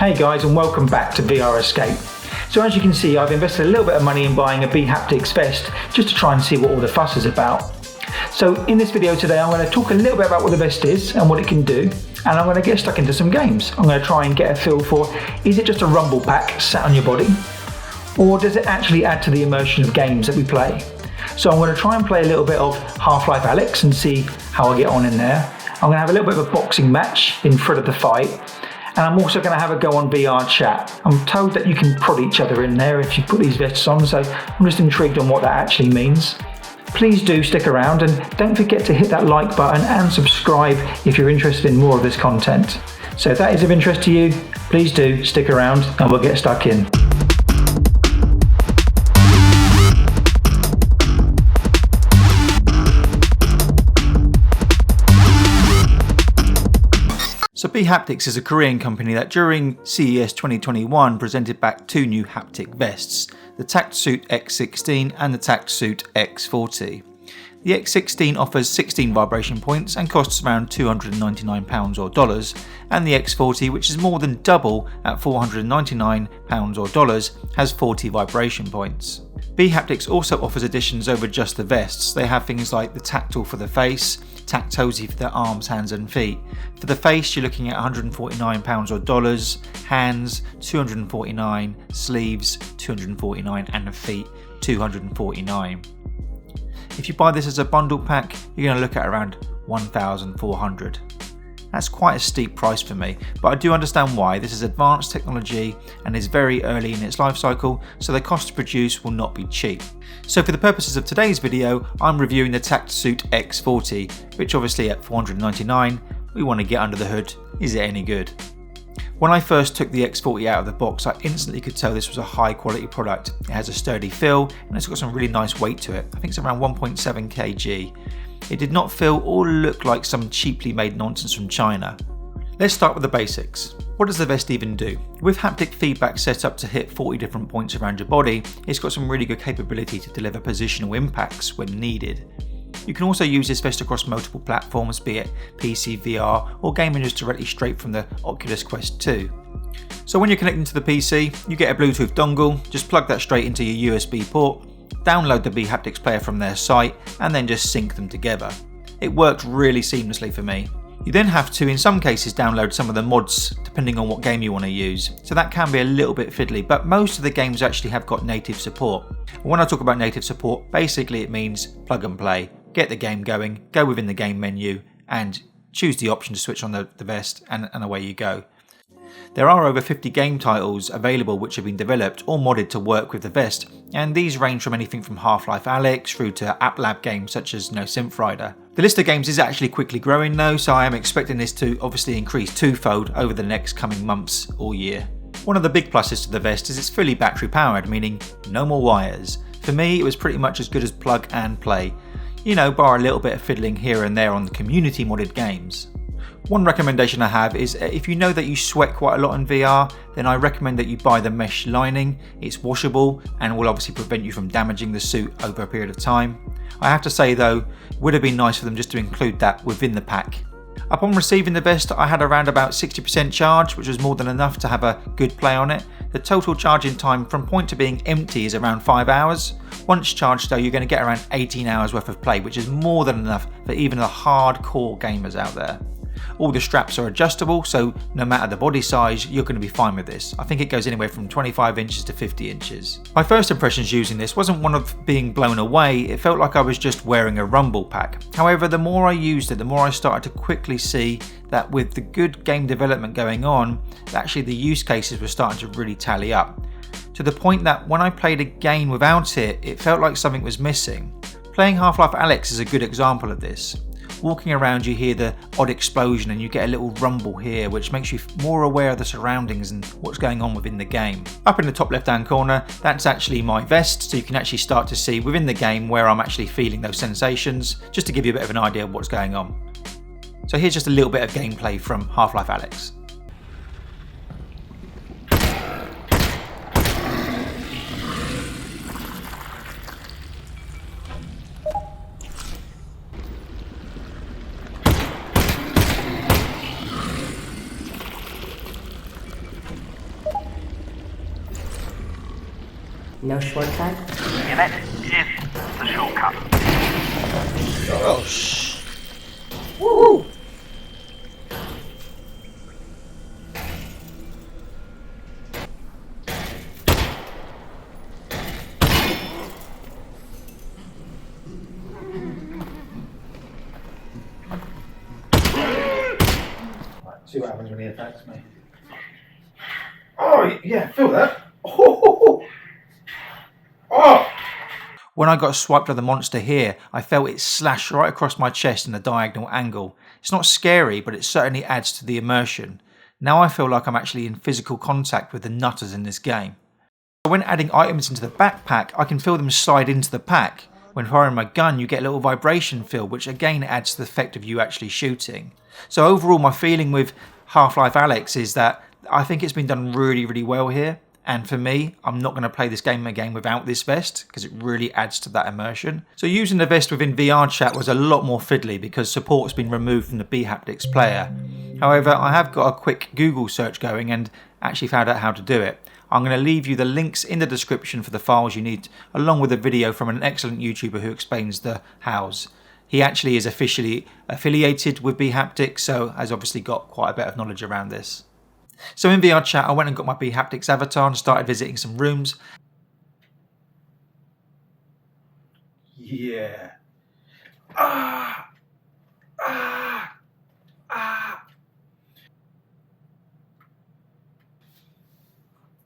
Hey guys, and welcome back to VR Escape. So as you can see, I've invested a little bit of money in buying a Haptic VEST just to try and see what all the fuss is about. So in this video today, I'm going to talk a little bit about what the vest is and what it can do, and I'm going to get stuck into some games. I'm going to try and get a feel for, is it just a rumble pack sat on your body? Or does it actually add to the immersion of games that we play? So I'm going to try and play a little bit of Life Alyx and see how I get on in there. I'm going to have a little bit of a boxing match in front of the fight. And I'm also going to have a go on VRChat. I'm told that you can prod each other in there if you put these vests on, so I'm just intrigued on what that actually means. Please do stick around and don't forget to hit that like button and subscribe if you're interested in more of this content. So if that is of interest to you, please do stick around and we'll get stuck in. So Bhaptics is a Korean company that during CES 2021 presented back two new haptic vests, the TactSuit X16 and the TactSuit X40. The X16 offers 16 vibration points and costs around £299 or dollars, and the X40, which is more than double at £499 or dollars, has 40 vibration points. Bhaptics also offers additions over just the vests. They have things like the Tactile for the face, Tactosy for the arms, hands and feet. For the face you're looking at £149 or dollars, hands $249, sleeves $249 and the feet $249. If you buy this as a bundle pack, you're going to look at around $1,400. That's quite a steep price for me, but I do understand why. This is advanced technology and is very early in its life cycle, so the cost to produce will not be cheap. So for the purposes of today's video, I'm reviewing the TactSuit X40, which obviously at $499, we want to get under the hood. Is it any good? When I first took the X40 out of the box, I instantly could tell this was a high quality product. It has a sturdy feel and it's got some really nice weight to it. I think it's around 1.7 kg. It did not feel or look like some cheaply made nonsense from China. Let's start with the basics. What does the vest even do? With haptic feedback set up to hit 40 different points around your body, it's got some really good capability to deliver positional impacts when needed. You can also use this vest across multiple platforms, be it PCVR or gaming just directly straight from the Oculus Quest 2. So when you're connecting to the PC, you get a Bluetooth dongle, just plug that straight into your USB port, download the Bhaptics player from their site and then just sync them together. It worked really seamlessly for me. You then have to, in some cases, download some of the mods depending on what game you want to use. So that can be a little bit fiddly, but most of the games actually have got native support. When I talk about native support, basically it means plug and play. Get the game going, go within the game menu and choose the option to switch on the vest and away you go. There are over 50 game titles available which have been developed or modded to work with the vest, and these range from anything from Life Alyx through to app-lab games such as Synth Rider. The list of games is actually quickly growing though, so I am expecting this to obviously increase twofold over the next coming months or year. One of the big pluses to the vest is it's fully battery powered, meaning no more wires. For me it was pretty much as good as plug and play. You know, bar a little bit of fiddling here and there on the community modded games. One recommendation I have is if you know that you sweat quite a lot in VR, then I recommend that you buy the mesh lining. It's washable and will obviously prevent you from damaging the suit over a period of time. I have to say though, it would have been nice for them just to include that within the pack. Upon receiving the vest, I had around about 60% charge, which was more than enough to have a good play on it. The total charging time from point to being empty is around 5 hours. Once charged though, you're going to get around 18 hours worth of play, which is more than enough for even the hardcore gamers out there. All the straps are adjustable, so no matter the body size, you're going to be fine with this. I think it goes anywhere from 25 inches to 50 inches. My first impressions using this wasn't one of being blown away, it felt like I was just wearing a rumble pack. However, the more I used it, the more I started to quickly see that with the good game development going on, actually the use cases were starting to really tally up. To the point that when I played a game without it, it felt like something was missing. Playing Life Alyx is a good example of this. Walking around you hear the odd explosion and you get a little rumble here which makes you more aware of the surroundings and what's going on within the game. Up in the top left hand corner, that's actually my vest, so you can actually start to see within the game where I'm actually feeling those sensations, just to give you a bit of an idea of what's going on. So here's just a little bit of gameplay from Life Alyx. No shortcut? Yeah, that is the shortcut. Gosh. Woo! See what happens when he attacks me. Oh, yeah, feel that. Oh. Oh. When I got swiped by the monster here, I felt it slash right across my chest in a diagonal angle. It's not scary, but it certainly adds to the immersion. Now I feel like I'm actually in physical contact with the nutters in this game. When adding items into the backpack, I can feel them slide into the pack. When firing my gun, you get a little vibration feel, which again adds to the effect of you actually shooting. So overall, my feeling with Life Alyx is that I think it's been done really, really well here. And for me, I'm not going to play this game again without this vest because it really adds to that immersion. So using the vest within VRChat was a lot more fiddly because support's been removed from the Bhaptics player. However, I have got a quick Google search going and actually found out how to do it. I'm going to leave you the links in the description for the files you need, along with a video from an excellent YouTuber who explains the hows. He actually is officially affiliated with Bhaptics, so has obviously got quite a bit of knowledge around this. So in VRChat, I went and got my Bhaptics avatar and started visiting some rooms. Yeah. Ah. Ah. Ah.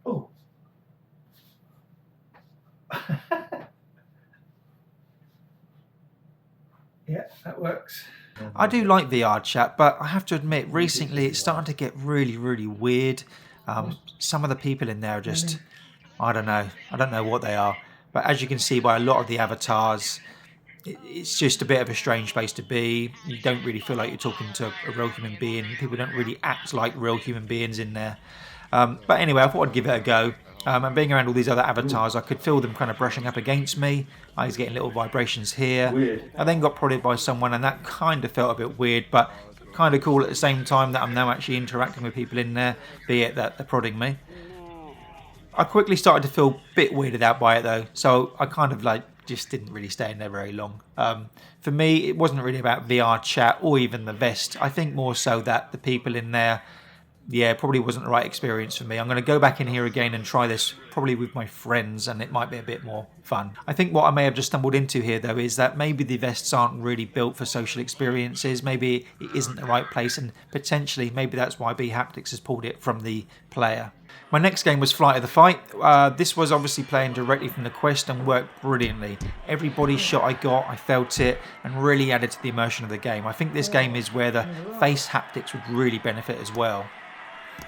Oh. Yeah, that works. I do like VRChat, but I have to admit, recently it's starting to get really, really weird. Some of the people in there are just, I don't know what they are. But as you can see by a lot of the avatars, it's just a bit of a strange place to be. You don't really feel like you're talking to a real human being. People don't really act like real human beings in there. But anyway, I thought I'd give it a go. And being around all these other avatars, I could feel them kind of brushing up against me. I was getting little vibrations here. Weird. I then got prodded by someone, and that kind of felt a bit weird, but kind of cool at the same time that I'm now actually interacting with people in there, be it that they're prodding me. I quickly started to feel a bit weirded out by it though, so I kind of just didn't really stay in there very long. For me, it wasn't really about VRChat or even the vest. I think more so that the people in there, yeah, probably wasn't the right experience for me. I'm going to go back in here again and try this probably with my friends, and it might be a bit more fun. I think what I may have just stumbled into here though is that maybe the vests aren't really built for social experiences. Maybe it isn't the right place, and potentially maybe that's why Bhaptics has pulled it from the player. My next game was Flight of the Fight. This was obviously playing directly from the Quest and worked brilliantly. Every body shot I got, I felt it, and really added to the immersion of the game. I think this game is where the face haptics would really benefit as well.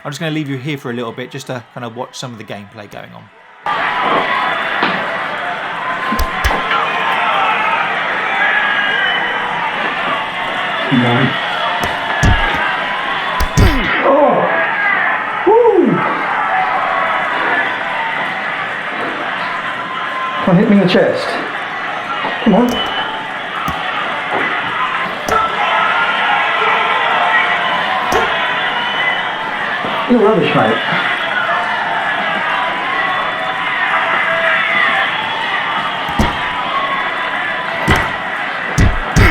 I'm just going to leave you here for a little bit just to kind of watch some of the gameplay going on. Come on, hit me in the chest. Come on. You're rubbish, mate.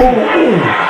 Oh.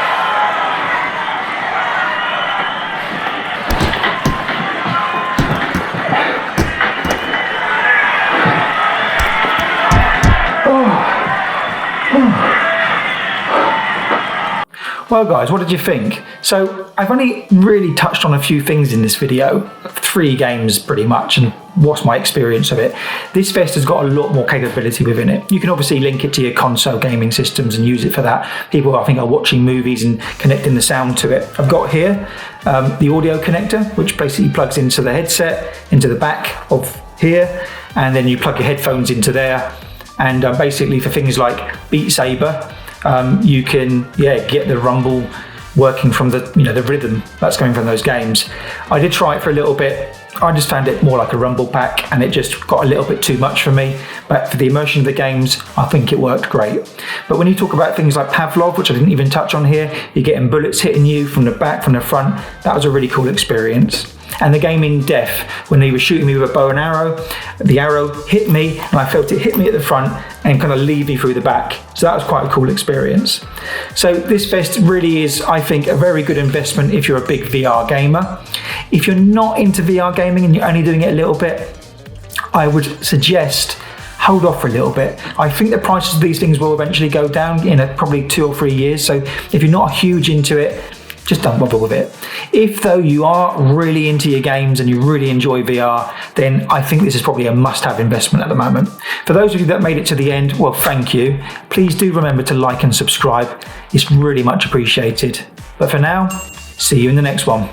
Well guys, what did you think? So I've only really touched on a few things in this video, 3 games pretty much, and what's my experience of it. This vest has got a lot more capability within it. You can obviously link it to your console gaming systems and use it for that. People I think are watching movies and connecting the sound to it. I've got here the audio connector, which basically plugs into the headset, into the back of here, and then you plug your headphones into there. And basically for things like Beat Saber, you can get the rumble working from the the rhythm that's going from those games. I did try it for a little bit. I just found it more like a rumble pack, and it just got a little bit too much for me. But for the immersion of the games, I think it worked great. But when you talk about things like Pavlov, which I didn't even touch on here, you're getting bullets hitting you from the back, from the front. That was a really cool experience. And the game in depth, when they were shooting me with a bow and arrow, the arrow hit me and I felt it hit me at the front and kind of lead me through the back. So that was quite a cool experience. So this vest really is, I think, a very good investment if you're a big VR gamer. If you're not into VR gaming and you're only doing it a little bit, I would suggest hold off for a little bit. I think the prices of these things will eventually go down in probably 2 or 3 years. So if you're not huge into it, just don't bother with it. If though you are really into your games and you really enjoy VR, then I think this is probably a must-have investment at the moment. For those of you that made it to the end, well, thank you. Please do remember to like and subscribe. It's really much appreciated. But for now, see you in the next one.